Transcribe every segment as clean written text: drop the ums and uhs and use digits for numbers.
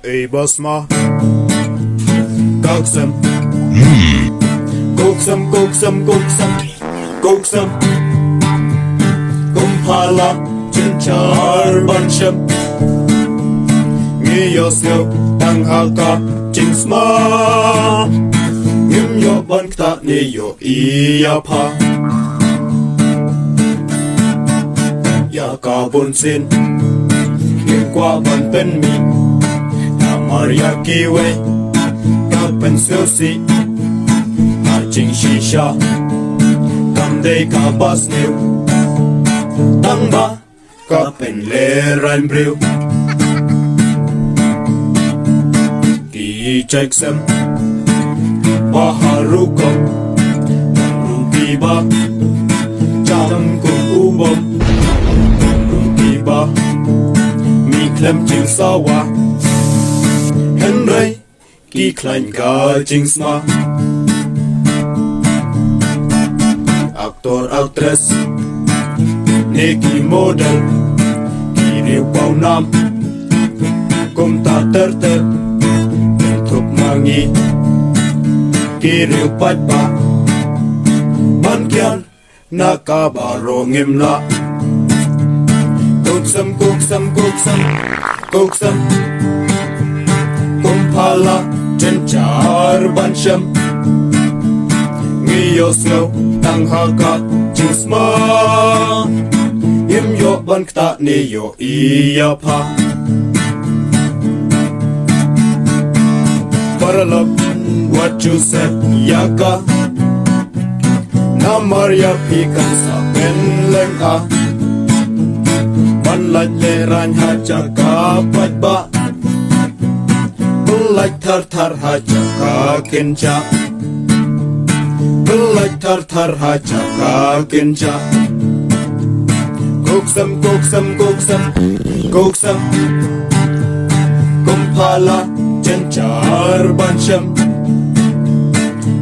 ey basma ksem ksem kumpala cincar banshem ngiyosyo tang haka jinsma ngim yo ban kta ni yo iya pa ya ka bunsin ngim kwa ban pen mi na maria kiwe ka pen si ka jing shisha kam dei ka bas new tang ba ka pen le ran briu ksem paharukom rupiba jam kum ubom rupiba mi klem jing sawa henry ki klein ka jing sma aktor actress neki model ki riu pau nam kum ta ter mangi kiriu pat ba man kian nakabaro ngimla kuksam kumpala cencar bansham ngiyosno tanghaka jinsma imyo bankta niyo iyapa Paralab, what you said, yaka na Maria pikan sa penlenga Panlat leran haja kapat ba Belaj tar haja ka kenja Belaj tar haja ka kenja Kuksam kumpala cencar banshem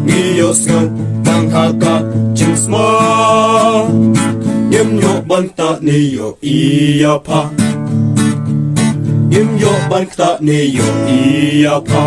ngiyosno tanghaka jinsma nyemyo banta niyo iyapa nyemyo banta niyo iyapa